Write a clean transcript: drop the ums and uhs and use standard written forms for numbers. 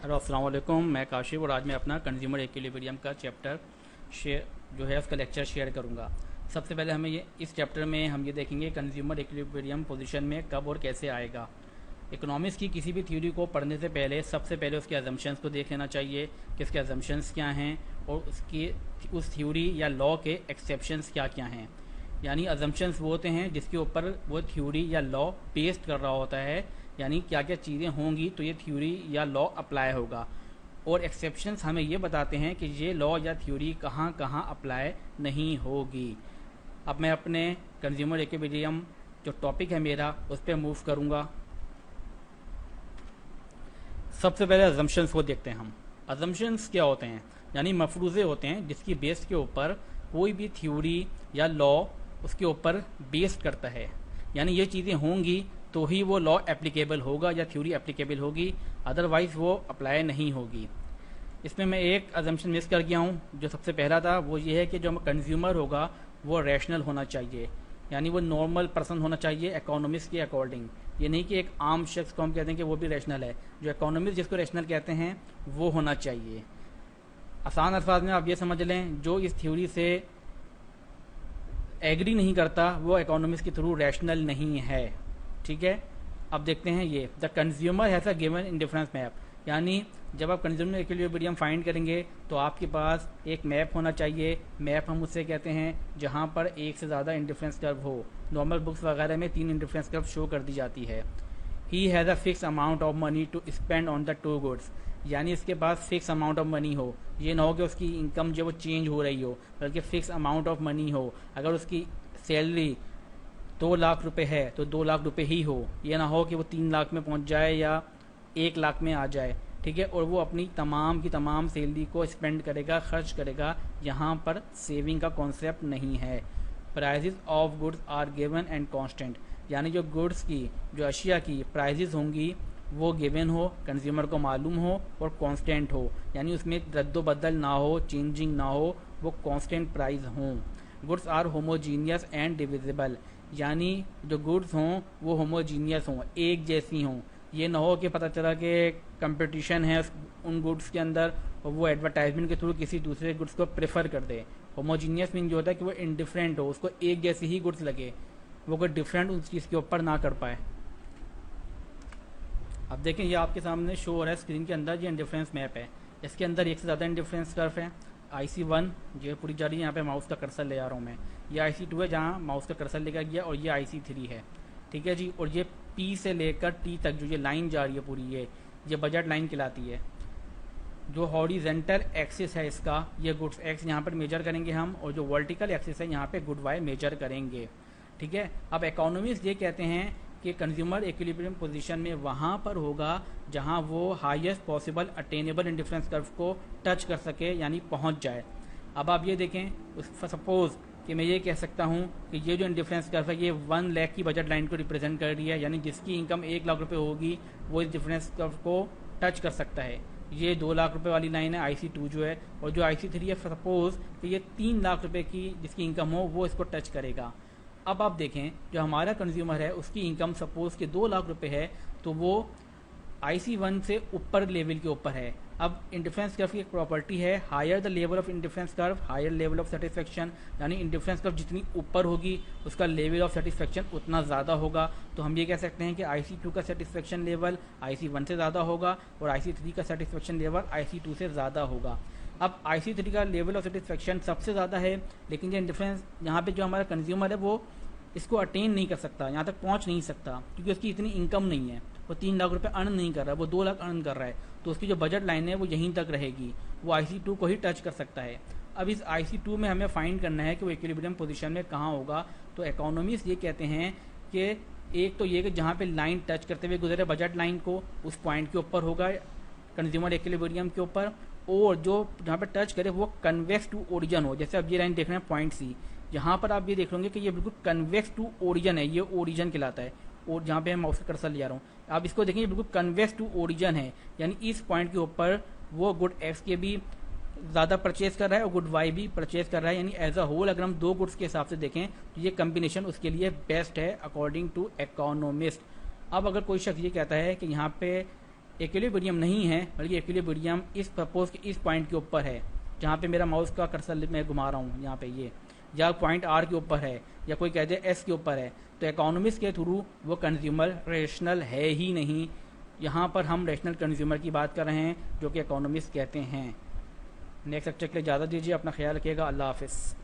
Hello अस्सलाम वालेकुम। मैं काशिफ और आज मैं अपना कंज्यूमर इक्विलिब्रियम का चैप्टर शेयर जो है उसका लेक्चर शेयर करूंगा। सबसे पहले हमें ये इस चैप्टर में हम ये देखेंगे कंज्यूमर इक्विलिब्रियम पोजीशन में कब और कैसे आएगा। इकोनॉमिक्स की किसी भी थ्योरी को पढ़ने से पहले सबसे पहले उसके अजम्पशंस को देख लेना चाहिए कि उसके अजम्पशंस क्या हैं और उसकी उस थ्योरी या लॉ के एक्सेप्शंस क्या क्या हैं। यानी अजम्पशंस वो होते हैं जिसके ऊपर वो थ्योरी या लॉ बेस्ड कर रहा होता है, यानी क्या क्या चीज़ें होंगी तो ये थ्योरी या लॉ अप्लाई होगा। और एक्सेप्शंस हमें ये बताते हैं कि ये लॉ या थ्योरी कहाँ कहाँ अप्लाई नहीं होगी। अब मैं अपने कंज्यूमर इक्विलिब्रियम जो टॉपिक है मेरा उस पर मूव करूँगा। सबसे पहले अजम्पशंस को देखते हैं हम। अजम्पशंस क्या होते हैं? यानी मफरूज़े होते हैं जिसकी बेस के ऊपर कोई भी थ्योरी या लॉ उसके ऊपर बेस्ड करता है। यानी ये चीज़ें होंगी तो ही वो लॉ एप्लीकेबल होगा या थ्योरी एप्लीकेबल होगी, अदरवाइज वो अप्लाई नहीं होगी। इसमें मैं एक अजम्पशन मिस कर गया हूँ। जो सबसे पहला था वो ये है कि जो कंज्यूमर होगा वो रैशनल होना चाहिए, यानी वो नॉर्मल पर्सन होना चाहिए इकोनॉमिक्स के अकॉर्डिंग। ये नहीं कि एक आम शख्स को हम कहते हैं कि वो भी रैशनल है। जो इकोनॉमिक्स जिसको रैशनल कहते हैं वो होना चाहिए। आसान अल्फाज में आप ये समझ लें, जो इस थ्योरी से एग्री नहीं करता वो इकोनॉमिक्स के थ्रू रैशनल नहीं है। ठीक है, अब देखते हैं ये the consumer has a given indifference map. यानी जब आप कंज्यूमर इक्विलिब्रियम फाइंड करेंगे तो आपके पास एक मैप होना चाहिए। मैप हम उससे कहते हैं जहां पर एक से ज़्यादा इंडिफरेंस कर्व हो। नॉर्मल बुक्स वगैरह में 3 इंडिफरेंस कर्व शो कर दी जाती है। He has a fix amount of money to spend on the two goods. यानी इसके पास फिक्स अमाउंट ऑफ मनी हो, ये ना हो कि उसकी इनकम जो वो चेंज हो रही हो, बल्कि फिक्स अमाउंट ऑफ मनी हो। अगर उसकी सैलरी 2 लाख रुपए है तो 2 लाख रुपए ही हो, ये ना हो कि वो 3 लाख में पहुंच जाए या 1 लाख में आ जाए। ठीक है, और वो अपनी तमाम की तमाम सैलरी को स्पेंड करेगा, खर्च करेगा। यहाँ पर सेविंग का कॉन्सेप्ट नहीं है। Prices of goods are given and constant. यानी जो गुड्स की, जो अशिया की प्राइजेस होंगी वो गिवन हो, कंज्यूमर को मालूम हो और कांस्टेंट हो, यानी उसमें रद्दोबदल ना हो, चेंजिंग ना हो, वो कांस्टेंट प्राइस हों। Goods are homogeneous and divisible. यानी जो गुड्स हों वो होमोजीनियस हों, एक जैसी हों। ये ना हो कि पता चला कि कंपटीशन है उन गुड्स के अंदर और वो एडवर्टाइजमेंट के थ्रू किसी दूसरे गुड्स को प्रेफर कर दे। होमोजीनियस मीन जो होता है कि वो इंडिफरेंट हो, उसको एक जैसी ही गुड्स लगे, वो कोई डिफरेंट उस चीज़ के ऊपर ना कर पाए। अब देखें ये आपके सामने शो हो रहा है स्क्रीन के अंदर, ये इंडिफरेंस मैप है। इसके अंदर एक से ज़्यादा इंडिफरेंस कर्व है। IC1 जो पूरी जा रही है, यहाँ पे माउस का कर्सर ले आ रहा हूँ मैं। ये IC2 है जहाँ माउस का कर्सर लेकर गया, और ये IC3 है। ठीक है जी, और ये P से लेकर T तक जो ये लाइन जा रही है पूरी, ये बजट लाइन कहलाती है। जो हॉरिजेंटल एक्सिस है इसका, ये गुड्स एक्स यहाँ पर मेजर करेंगे हम, और जो वर्टिकल एक्सिस है यहाँ पे गुड वाई मेजर करेंगे। ठीक है, अब इकोनॉमिस्ट ये कहते हैं कि कंज्यूमर इक्विलिब्रियम पोजीशन में वहाँ पर होगा जहाँ वो highest possible attainable indifference curve को टच कर सके, यानी पहुँच जाए। अब आप ये देखें, सपोज कि मैं ये कह सकता हूँ कि ये जो इंडिफरेंस कर्व है ये 1 लाख की बजट लाइन को रिप्रेजेंट कर रही है, यानी जिसकी इनकम 1 लाख रुपए होगी वो इस डिफरेंस कर्व को टच कर सकता है। ये 2 लाख रुपए वाली लाइन है IC2 जो है, और जो IC3 है सपोज कि ये 3 लाख रुपए की जिसकी इनकम हो वो इसको टच करेगा। अब आप देखें जो हमारा कंज्यूमर है उसकी इनकम सपोज कि 2 लाख रुपए है, तो वो IC1 से ऊपर लेवल के ऊपर है। अब इंडिफरेंस कर्व की एक प्रॉपर्टी है, higher the level of indifference curve higher level of satisfaction. यानी इंडिफरेंस कर्व जितनी ऊपर होगी उसका लेवल ऑफ सेटिस्फेक्शन उतना ज़्यादा होगा। तो हम ये कह सकते हैं कि IC2 का सेटिस्फेक्शन लेवल IC1 से ज़्यादा होगा और IC3 का सेटिस्फेक्शन लेवल IC2 से ज़्यादा होगा। अब IC3 का लेवल ऑफ सेटिस्फेक्शन सबसे ज़्यादा है, लेकिन ये इंडिफरेंस यहाँ पे जो हमारा कंज्यूमर है वो इसको अटेन नहीं कर सकता, यहाँ तक पहुँच नहीं सकता, क्योंकि उसकी इतनी इनकम नहीं है। वो 3 लाख रुपए अर्न नहीं कर रहा है, वो 2 लाख अर्न कर रहा है, तो उसकी जो बजट लाइन है वो यहीं तक रहेगी। वो IC2 को ही टच कर सकता है। अब इस IC2 में हमें फाइंड करना है कि वो इक्विलिब्रियम पोजीशन में कहाँ होगा। तो इकोनॉमिस्ट ये कहते हैं कि एक तो ये कि जहाँ पे लाइन टच करते हुए गुजरे बजट लाइन को, उस पॉइंट के ऊपर होगा कंज्यूमर इक्विलिब्रियम के ऊपर, और जो जहाँ पे टच करे वो कन्वेक्स टू ओरिजिन हो। जैसे अब ये लाइन देख रहे हैं पॉइंट C, यहाँ पर आप ये देख लेंगे कि ये बिल्कुल कन्वेक्स टू ओरिजिन है, ये ओरिजिन कहलाता है। और जहाँ पे मैं माउस का कर्सर ले आ रहा हूँ, आप इसको देखेंगे बिल्कुल कन्वेक्स टू ओरिजिन है, यानी इस पॉइंट के ऊपर वो गुड एक्स के भी ज़्यादा परचेज कर रहा है और गुड वाई भी परचेज कर रहा है। यानी एज अ होल अगर हम 2 गुड्स के हिसाब से देखें तो ये कम्बिनेशन उसके लिए बेस्ट है अकॉर्डिंग टू इकोनॉमिस्ट। अब अगर कोई शख्स ये कहता है कि यहाँ पे इक्विलिब्रियम नहीं है, बल्कि इक्विलिब्रियम इस प्रपोज के इस पॉइंट के ऊपर है जहाँ पे मेरा माउस का कर्सर मैं घुमा रहा हूँ, यहाँ पे ये, या पॉइंट आर के ऊपर है, या कोई कह दे एस के ऊपर है। तो इकोनॉमिक्स के थ्रू वो कंज्यूमर रेशनल है ही नहीं। यहाँ पर हम रेशनल कंज्यूमर की बात कर रहे हैं, जो कि इकोनॉमिक्स कहते हैं। नेक्स्ट लेक्चर के लिए इजाज़त दीजिए, अपना ख्याल रखिएगा, अल्लाह हाफिज़।